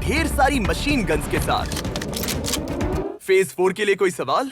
ढेर सारी machine guns के साथ। फेज 4 के लिए कोई सवाल?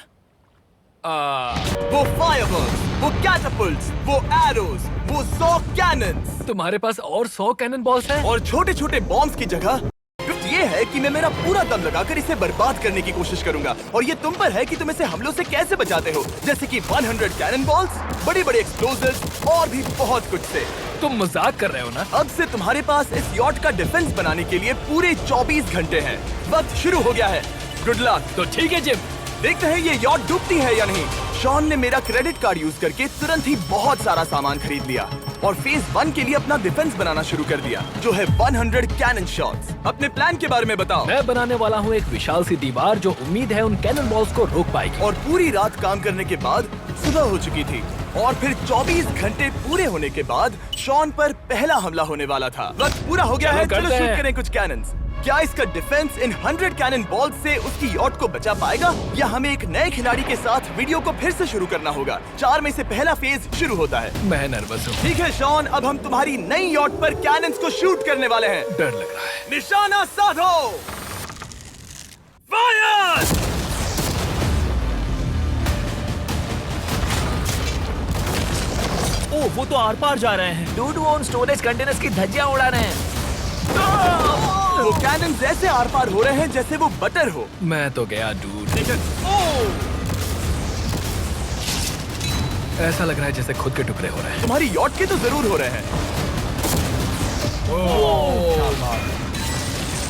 वो फायरवर्क्स, वो कैटapults, वो एरोज, वो 100 कैनन्स। तुम्हारे पास और 100 कैनन बॉल्स हैं? और छोटे छोटे बॉम्ब्स की जगह ट्विस्ट ये है कि मैं मेरा पूरा दम लगाकर इसे बर्बाद करने की कोशिश करूंगा, और ये तुम पर है कि तुम इसे हमलों से कैसे बचाते हो, जैसे कि 100 कैनन बॉल्स, बड़े बड़े एक्सप्लोजिव्स और भी बहुत कुछ से। तुम मजाक कर रहे हो ना? अब से तुम्हारे पास इस यॉट का डिफेंस बनाने के लिए पूरे 24 घंटे हैं। वक्त शुरू हो गया है। Good luck. तो ठीक है जिम, देखते हैं ये यॉट डूबती है या नहीं। शॉन ने मेरा क्रेडिट कार्ड यूज करके तुरंत ही बहुत सारा सामान खरीद लिया और फेज 1 के लिए अपना डिफेंस बनाना शुरू कर दिया, जो है 100 कैनन शॉट्स। अपने प्लान के बारे में बताओ। मैं बनाने वाला हूँ एक विशाल सी दीवार जो उम्मीद है उन कैनन बॉल्स को रोक पाएगी। और पूरी रात काम करने के बाद सुबह हो चुकी थी और फिर 24 घंटे पूरे होने के बाद शॉन पर पहला हमला होने वाला था। वक्त पूरा हो गया है, चलो शूट करें कुछ कैनन्स। क्या इसका डिफेंस इन 100 कैनन बॉल्स से उसकी यॉट को बचा पाएगा, या हमें एक नए खिलाड़ी के साथ वीडियो को फिर से शुरू करना होगा? 4 में से पहला फेज शुरू होता है। मैं नर्वस हूँ। ठीक है शॉन, अब हम तुम्हारी नई यॉट पर कैनन्स को शूट करने वाले हैं। डर लग रहा है। निशाना साधो। फायर! ओह, वो तो आर पार जा रहे हैं। डूड, वो उन स्टोरेज कंटेनर्स की धज्जियां उड़ा रहे हैं। वो कैनन्स ऐसे आर पार हो रहे हैं जैसे वो बटर हो। मैं तो गया डूड। ऐसा लग रहा है जैसे खुद के टुकड़े हो रहे हैं। तुम्हारी यॉट के तो जरूर हो रहे हैं।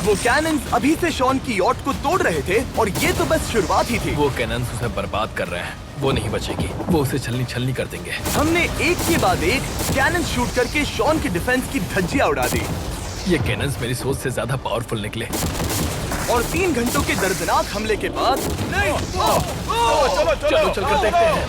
वो कैनन्स अभी से शॉन की यॉट को तोड़ रहे थे और ये तो बस शुरुआत ही थी। वो कैनन्स उसे बर्बाद कर रहे हैं। वो नहीं बचेगी। वो उसे छलनी छलनी कर देंगे। हमने एक के बाद एक कैनन शूट करके शॉन की डिफेंस की धज्जियां उड़ा दी। ये कैनन्स मेरी सोच से ज्यादा पावरफुल निकले। और 3 घंटों के दर्दनाक हमले के बाद चलो चलकर देखते हैं।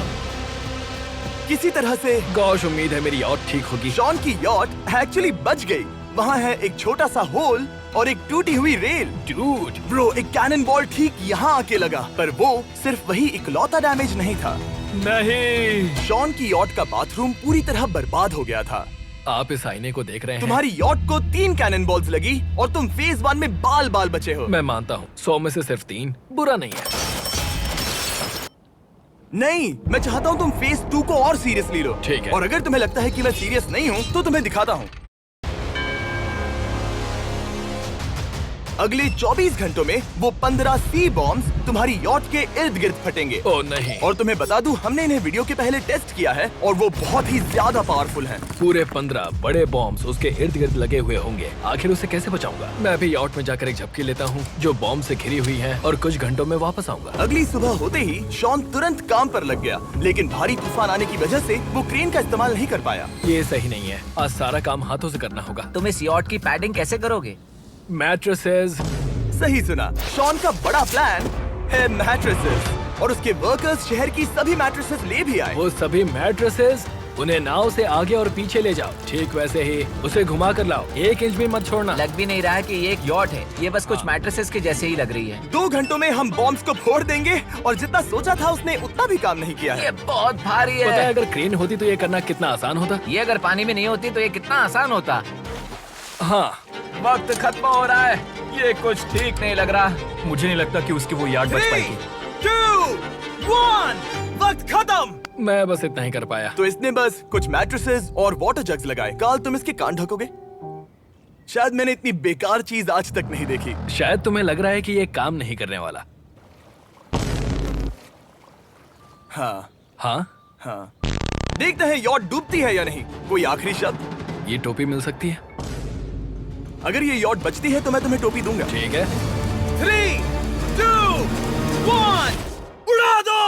किसी तरह से गॉश, उम्मीद है मेरी यॉट ठीक होगी। शॉन की यॉट एक्चुअली बच गई। वहाँ है एक छोटा सा होल और एक टूटी हुई रेल। डूड, ब्रो, एक कैनन बॉल ठीक यहाँ आके लगा, पर वो सिर्फ वही इकलौता डैमेज नहीं था। नहीं। शॉन की यॉट का बाथरूम पूरी तरह बर्बाद हो गया था। आप इस आईने को देख रहे हैं? तुम्हारी यॉट को 3 कैनन बॉल्स लगी और तुम फेज 1 में बाल बाल बचे हो। मैं मानता हूँ 100 में से सिर्फ 3 बुरा नहीं है। नहीं, मैं चाहता हूँ तुम फेज 2 को और सीरियसली लो। ठीक है। और अगर तुम्हें लगता है कि मैं सीरियस नहीं हूँ तो तुम्हें दिखाता हूँ। अगले 24 घंटों में वो 15 सी बॉम्ब्स तुम्हारी यॉट के इर्द गिर्द फटेंगे। ओह नहीं। और तुम्हें बता दूं, हमने इन्हें वीडियो के पहले टेस्ट किया है और वो बहुत ही ज्यादा पावरफुल हैं। पूरे 15 बड़े बॉम्ब्स उसके इर्द गिर्द लगे हुए होंगे। आखिर उसे कैसे बचाऊंगा? मैं अभी यॉट में जाकर एक झपकी लेता हूँ जो बॉम्ब से घिरी हुई है और कुछ घंटों में वापस आऊंगा। अगली सुबह होते ही शॉन तुरंत काम पर लग गया, लेकिन भारी तूफान आने की वजह से वो क्रेन का इस्तेमाल नहीं कर पाया। ये सही नहीं है। आज सारा काम हाथों से करना होगा। तुम इस यॉट की पैडिंग कैसे करोगे? मैट्रेसेस। सही सुना, शॉन का बड़ा प्लान है मैट्रेसेस, और उसके वर्कर्स शहर की सभी मैट्रेसेस ले भी आए। वो सभी मैट्रेसेस उन्हें नाव से आगे और पीछे ले जाओ। ठीक वैसे ही उसे घुमा कर लाओ। 1 इंच भी मत छोड़ना। लग भी नहीं रहा है कि ये एक यॉट है। ये बस कुछ मैट्रेसेस के जैसे ही लग रही है। 2 घंटों में हम बॉम्ब्स को फोड़ देंगे, और जितना सोचा था उसने उतना भी काम नहीं किया ये है। बहुत भारी पता है है। अगर क्रेन होती तो ये करना कितना आसान होता। ये अगर पानी में नहीं होती तो ये कितना आसान होता। हाँ, वक्त खत्म हो रहा है। ये कुछ ठीक नहीं लग रहा। मुझे नहीं लगता कि उसकी वो यार्ड बच 3, पाएगी। 2, 1, वक्त खत्म। मैं बस इतना ही कर पाया। तो इसने बस कुछ मैट्रेसेस और वाटर जग्स लगाए। काल, तुम इसके कान ढकोगे? शायद मैंने इतनी बेकार चीज आज तक नहीं देखी। शायद तुम्हें लग रहा है कि ये काम नहीं करने वाला। हाँ हाँ, हाँ, देखते हैं यॉट डूबती है या नहीं। कोई आखिरी शब्द? ये टोपी मिल सकती है। अगर ये यॉट बचती है तो मैं तुम्हें टोपी दूंगा। ठीक है। 3, 2, 1, उड़ा दो।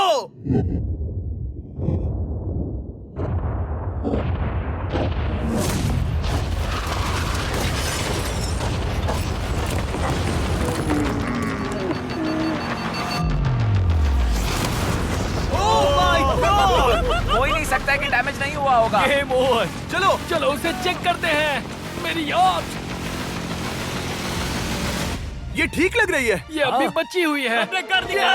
हो ही नहीं सकता है कि डैमेज नहीं हुआ होगा। Game over. चलो चलो उसे चेक करते हैं। मेरी यॉट ये ठीक लग रही है। ये अभी बची हुई है। हमने कर दिया।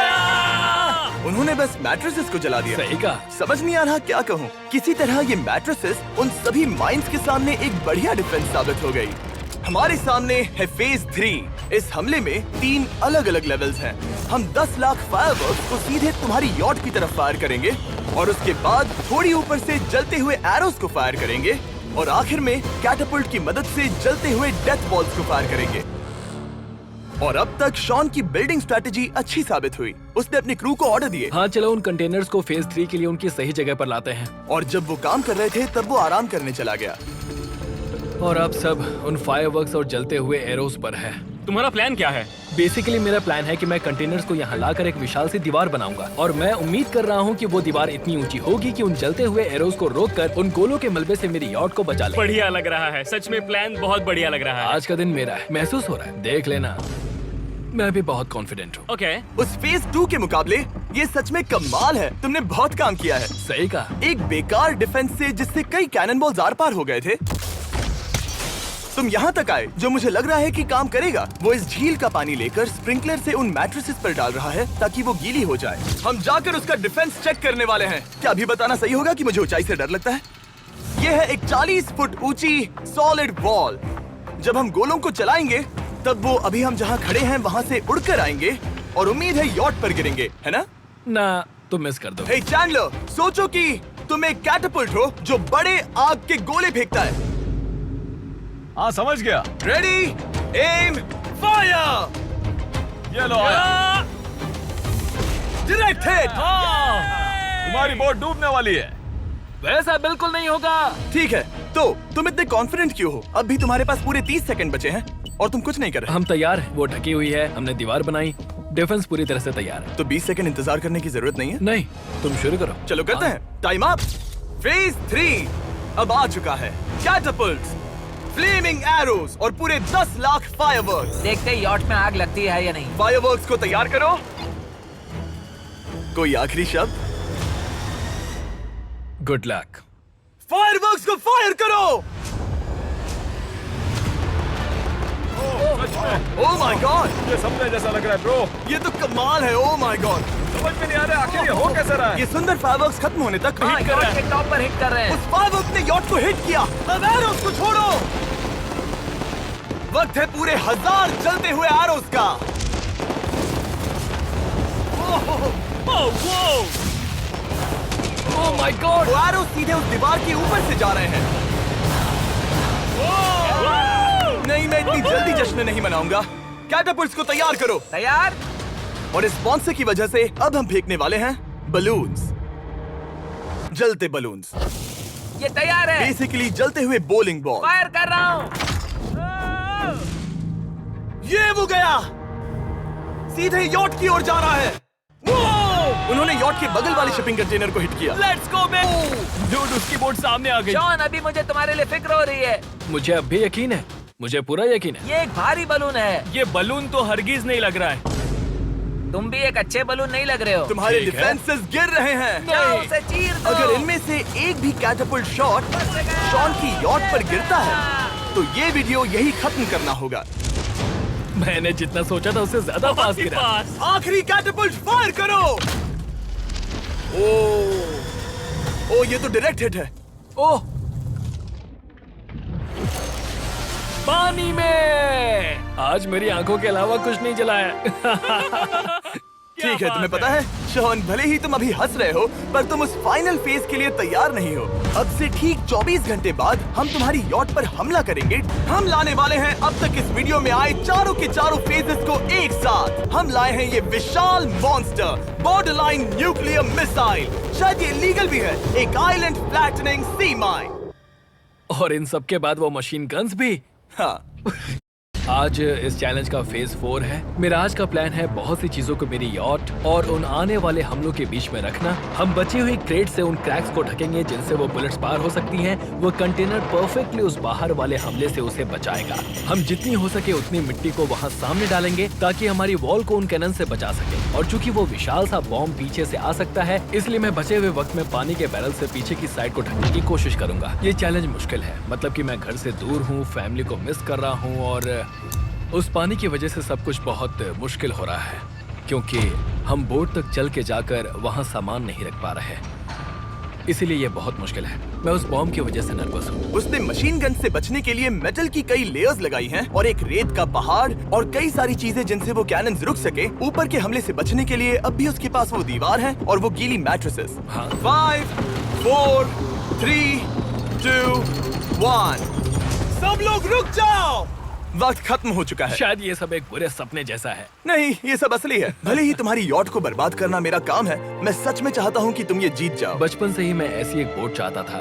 उन्होंने बस मैट्रेसेस को जला दिया। सही कहा। समझ नहीं आ रहा क्या कहूँ। किसी तरह ये मैट्रेसेस उन सभी माइंस के सामने एक बढ़िया डिफेंस साबित हो गई। हमारे सामने है फेज 3। इस हमले में 3 अलग अलग लेवल्स हैं। हम 10 लाख फायरवर्क्स को सीधे तुम्हारी यॉट की तरफ फायर करेंगे और उसके बाद थोड़ी ऊपर से जलते हुए एरोस को फायर करेंगे और आखिर में कैटापल्ट की मदद से जलते हुए डेथ बॉल्स को फायर करेंगे। और अब तक शॉन की बिल्डिंग स्ट्रेटेजी अच्छी साबित हुई। उसने अपनी क्रू को ऑर्डर दिए हाँ चलो उन कंटेनर्स को फेज 3 के लिए उनकी सही जगह पर लाते हैं। और जब वो काम कर रहे थे तब वो आराम करने चला गया। और अब सब उन फायरवर्क्स और जलते हुए एरोस पर है। तुम्हारा प्लान क्या है? बेसिकली मेरा प्लान है कि मैं कंटेनर्स को यहाँ लाकर एक विशाल सी दीवार बनाऊंगा और मैं उम्मीद कर रहा हूँ कि वो दीवार इतनी ऊंची होगी कि उन जलते हुए एरोस को रोककर उन गोलों के मलबे से मेरी यॉट को बचा ले। बढ़िया लग रहा है, सच में प्लान बहुत बढ़िया लग रहा है। आज का दिन मेरा है, महसूस हो रहा है। देख लेना, मैं भी बहुत कॉन्फिडेंट हूँ। ओके। उस फेज 2 के मुकाबले ये सच में कमाल है। तुमने बहुत काम किया है। सही कहा। एक बेकार डिफेंस से जिससे कई कैनन बॉल्स आर पार हो गए थे, तुम यहाँ तक आए। जो मुझे लग रहा है कि काम करेगा, वो इस झील का पानी लेकर स्प्रिंकलर से उन मैट्रेसेस पर डाल रहा है ताकि वो गीली हो जाए। हम जाकर उसका डिफेंस चेक करने वाले हैं। क्या अभी बताना सही होगा कि मुझे ऊंचाई से डर लगता है? ये है एक 40 फुट ऊंची सॉलिड वॉल। जब हम गोलों को चलाएंगे तब वो अभी हम जहाँ खड़े हैं वहाँ से उड़कर आएंगे और उम्मीद है यॉट पर गिरेंगे, है ना? ना, तुम मिस कर दो। हे चैंडलर, सोचो कि तुम एक कैटापल्ट हो जो बड़े आग के गोले फेंकता है। हाँ समझ गया। Ready, aim, fire. ये लो आया। Direct hit. तुम्हारी बोट डूबने वाली है। वैसा बिल्कुल नहीं होगा। ठीक है, तो तुम इतने कॉन्फिडेंट क्यों हो? अब भी तुम्हारे पास पूरे 30 सेकंड बचे हैं और तुम कुछ नहीं कर रहे। हम तैयार हैं। वो ढकी हुई है, हमने दीवार बनाई, डिफेंस पूरी तरह से तैयार है। तो 20 सेकंड इंतजार करने की जरूरत नहीं है। नहीं, तुम शुरू करो। चलो करते हैं। Time up. फेज 3 अब आ चुका है। कैटापल्ट्स, फ्लेमिंग एरोस और पूरे 10 लाख फायरवर्क्स। देखते ही यॉट में आग लगती है या नहीं। फायरवर्क्स को तैयार करो। कोई आखिरी शब्द? Good luck. फायरवर्क्स को फायर करो। ओह माय गॉड, ये सपने जैसा लग रहा है ब्रो। ये तो कमाल है। ओह माय गॉड, समझ में नहीं आ रहा आखिर ये हो कैसे रहा है। ये सुंदर फायरवर्क्स खत्म होने तक हाँ, हिट कर यॉट रहा है। के टॉप पर हिट कर रहे हैं। उस फायरवर्क ने यॉट को हिट किया। अब एरोस को छोड़ो। वक्त है पूरे 1000 जलते हुए एरोस का। Oh my God. वो एरोस सीधे उस दीवार के ऊपर से जा रहे हैं। नहीं, मैं इतनी जल्दी जश्न नहीं मनाऊंगा। कैटापल्ट्स को तैयार करो। तैयार। और इस स्पॉन्सर की वजह से अब हम फेंकने वाले हैं बलून्स, जलते बलून्स। ये तैयार है। बेसिकली जलते हुए बोलिंग बॉल। फायर कर रहा हूँ। ये वो गया, सीधे यॉट की ओर जा रहा है। उन्होंने यॉट के बगल वाले शिपिंग कंटेनर को हिट किया। Let's go man. डूड, उसकी बोट सामने आ गई। जॉन, अभी मुझे तुम्हारे लिए फिक्र हो रही है। मुझे अब भी यकीन है, मुझे पूरा यकीन है। ये एक भारी बलून है। ये बलून तो हरगिज नहीं लग रहा है। तुम भी एक अच्छे बलून नहीं लग रहे हो। तुम्हारे ठीक है। डिफेंसेस गिर रहे हैं। जाओ उसे चीर दो। अगर इनमें से एक भी कैटापल्ट शॉट शॉन की यॉट पर गिरता है तो ये वीडियो यही खत्म करना होगा। मैंने जितना सोचा था उससे ज्यादा पास गिरा। पास। आखिरी कैटापल्ट फायर करो। ओ, ये तो डायरेक्ट हिट है। ओह, पानी में। आज मेरी आंखों के अलावा कुछ नहीं जला है। ठीक है, तुम्हें पता है शॉन, भले ही तुम अभी हंस रहे हो पर तुम उस फाइनल फेज के लिए तैयार नहीं हो। अब से ठीक 24 घंटे बाद हम तुम्हारी यॉट पर हमला करेंगे। हम लाने वाले हैं अब तक इस वीडियो में आए चारों के चारों फेजेस को एक साथ। हम लाए हैं ये विशाल मॉन्स्टर, बॉर्डरलाइन न्यूक्लियर मिसाइल। शायद ये लीगल भी है, एक आइलैंड फ्लैटनिंग सी माइन। और इन सब के बाद वो मशीन गन्स भी। हाँ, आज इस चैलेंज का फेज 4 है। मेरा आज का प्लान है बहुत सी चीजों को मेरी यॉट और उन आने वाले हमलों के बीच में रखना। हम बची हुई क्रेट से उन क्रैक्स को ढकेंगे जिनसे वो बुलेट्स पार हो सकती हैं। वो कंटेनर परफेक्टली उस बाहर वाले हमले से उसे बचाएगा। हम जितनी हो सके उतनी मिट्टी को वहाँ सामने डालेंगे ताकि हमारी वॉल को उन कैनन से बचा सके। और चूंकि वो विशाल सा बॉम्ब पीछे से आ सकता है, इसलिए मैं बचे हुए वक्त में पानी के बैरल से पीछे की साइड को ढकने की कोशिश करूंगा। ये चैलेंज मुश्किल है, मतलब कि मैं घर से दूर हूँ, फैमिली को मिस कर रहा हूँ और उस पानी की वजह से सब कुछ बहुत मुश्किल हो रहा है क्योंकि हम बोट तक चल के जाकर वहाँ सामान नहीं रख पा रहे। इसीलिए ये बहुत मुश्किल है। मैं उस बॉम्ब की वजह से नर्वस हूँ। उसने मशीन गन से बचने के लिए मेटल की कई लेयर्स लगाई हैं और एक रेत का पहाड़ और कई सारी चीजें जिनसे वो कैनन्स रुक सके। ऊपर के हमले से बचने के लिए अब भी उसके पास वो दीवार है और वो गीली मैट्रेसेस। हाँ। 5, 4, 3, 2, 1। सब लोग रुक जाओ। वक्त खत्म हो चुका है। शायद ये सब एक बुरे सपने जैसा है। नहीं, ये सब असली है। भले ही तुम्हारी यॉट को बर्बाद करना मेरा काम है, मैं सच में चाहता हूँ कि तुम ये जीत जाओ। बचपन से ही मैं ऐसी एक बोट चाहता था।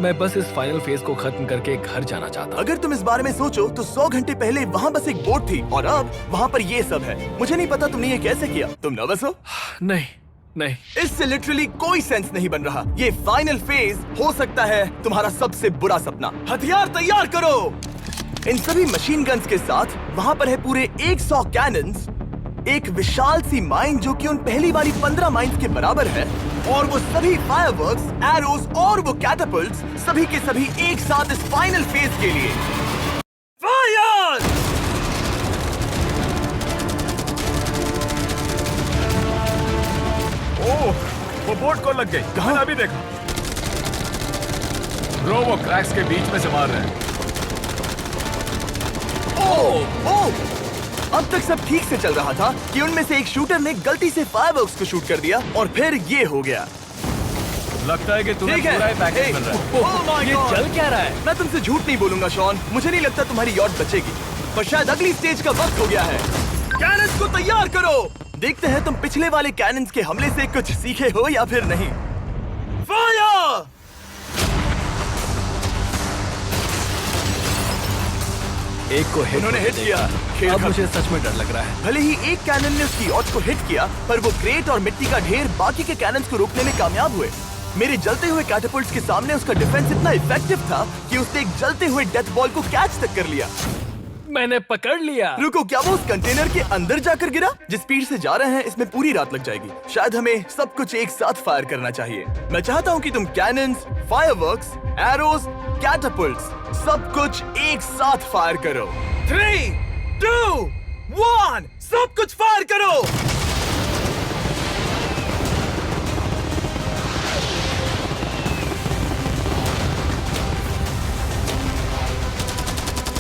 मैं बस इस फाइनल फेज को खत्म करके घर जाना चाहता। अगर तुम इस बारे में सोचो तो 100 घंटे पहले वहाँ बस एक बोट थी और अब वहाँ पर ये सब है। मुझे नहीं पता तुमने ये कैसे किया। तुम नर्वस हो? नहीं नहीं, इससे लिटरली कोई सेंस नहीं बन रहा। ये फाइनल फेज हो सकता है तुम्हारा सबसे बुरा सपना। हथियार तैयार करो। इन सभी मशीन गन्स के साथ वहाँ पर है पूरे 100 कैनन्स, एक विशाल सी माइन जो कि उन पहली वाली 15 माइंस के बराबर है, और वो सभी फायरवर्क्स, एरोज और वो कैटापल्ट्स सभी के सभी एक साथ इस फाइनल फेज के लिए। फायर! ओह, वो बोट को लग गई। कहाँ? मैंने अभी देखा। ब्रो, वो क्रैक्स के बीच में से मार रहे हैं। ओह! अब तक सब ठीक से चल रहा था कि उनमें से एक शूटर ने गलती से फायरवर्क्स को शूट कर दिया और फिर ये हो गया। लगता है कि तुम्हें ठीक है। पूरा ही पैकेज Hey, मिल रहा है। oh my ये God! चल क्या रहा है? मैं तुमसे झूठ नहीं बोलूंगा शॉन, मुझे नहीं लगता तुम्हारी यॉट बचेगी, पर शायद अगली स्टेज का वक्त हो गया है। कैनन्स को तैयार करो। देखते हैं तुम पिछले वाले कैनन्स के हमले से कुछ सीखे हो या फिर नहीं। फायर! एक को उन्होंने हिट किया। खेल अब खत्म। मुझे सच में डर लग रहा है। भले ही एक कैनन ने उसकी यॉट को हिट किया, पर वो क्रेट और मिट्टी का ढेर बाकी के कैनन्स को रोकने में कामयाब हुए। मेरे जलते हुए कैटापल्ट्स के सामने उसका डिफेंस इतना इफेक्टिव था कि उसने एक जलते हुए डेथ बॉल को कैच तक कर लिया। मैंने पकड़ लिया। रुको, क्या वो उस कंटेनर के अंदर जाकर गिरा? जिस स्पीड से जा रहे हैं इसमें पूरी रात लग जाएगी। शायद हमें सब कुछ एक साथ फायर करना चाहिए। मैं चाहता हूँ कि तुम कैनन्स, फायरवर्क्स, एरोज, कैटापल्ट्स सब कुछ एक साथ फायर करो। 3, 2, 1, सब कुछ फायर करो।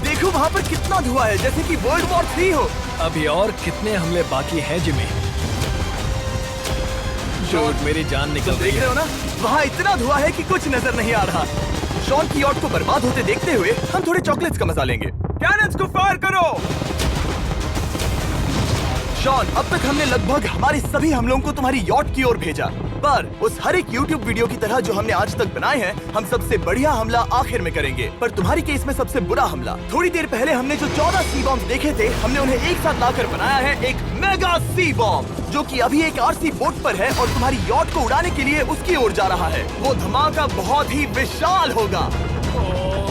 देखो वहाँ पर कितना धुआं है, जैसे कि वर्ल्ड वॉर 3 हो। अभी और कितने हमले बाकी हैं जिमी? शॉट, मेरी जान निकल रही देख रहे है। हो ना, वहाँ इतना धुआं है कि कुछ नजर नहीं आ रहा। शॉन की यॉट को बर्बाद होते देखते हुए हम थोड़े चॉकलेट्स का मजा लेंगे। कैनन्स को फायर करो। शॉन, अब तक हमने लगभग हमारे सभी हमलों को तुम्हारी यॉट की ओर भेजा, पर उस हर एक YouTube वीडियो की तरह जो हमने आज तक बनाए हैं, हम सबसे बढ़िया हमला आखिर में करेंगे। पर तुम्हारी केस में सबसे बुरा हमला। थोड़ी देर पहले हमने जो 14 सी बॉम्ब देखे थे, हमने उन्हें एक साथ लाकर बनाया है एक मेगा सी बॉम्ब, जो कि अभी एक RC बोट पर है और तुम्हारी यॉट को उड़ाने के लिए उसकी ओर जा रहा है। वो धमाका बहुत ही विशाल होगा।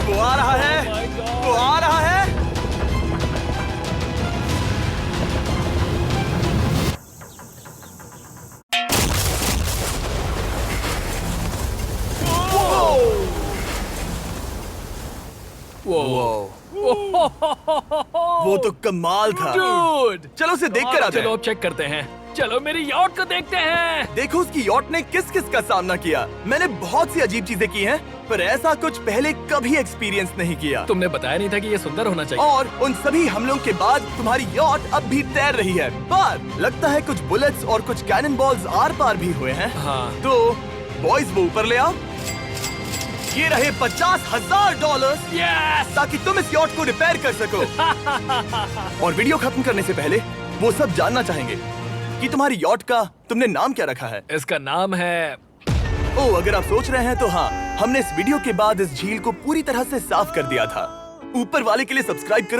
वो आ रहा है, वो आ रहा है। वो तो कमाल था। Dude! चलो उसे देख कर आते चलो हैं। अब चेक करते हैं। चलो मेरी यॉट को देखते हैं। देखो उसकी यॉट ने किस किस का सामना किया। मैंने बहुत सी अजीब चीजें की हैं, पर ऐसा कुछ पहले कभी एक्सपीरियंस नहीं किया। तुमने बताया नहीं था कि ये सुंदर होना चाहिए। और उन सभी हमलों के बाद तुम्हारी यॉट अब भी तैर रही है, पर लगता है कुछ बुलेट्स और कुछ कैनन बॉल्स आर पार भी हुए हैं। हाँ। तो बॉयज वो ऊपर ले आओ। ये रहे $50,000 यस! ताकि तुम इस यॉट को रिपेयर कर सको। और वीडियो खत्म करने से पहले वो सब जानना चाहेंगे कि तुम्हारी यॉट का तुमने नाम क्या रखा है। इसका नाम है ओह, अगर आप सोच रहे हैं तो हाँ, हमने इस वीडियो के बाद इस झील को पूरी तरह से साफ कर दिया था। ऊपर वाले के लिए सब्सक्राइब करो।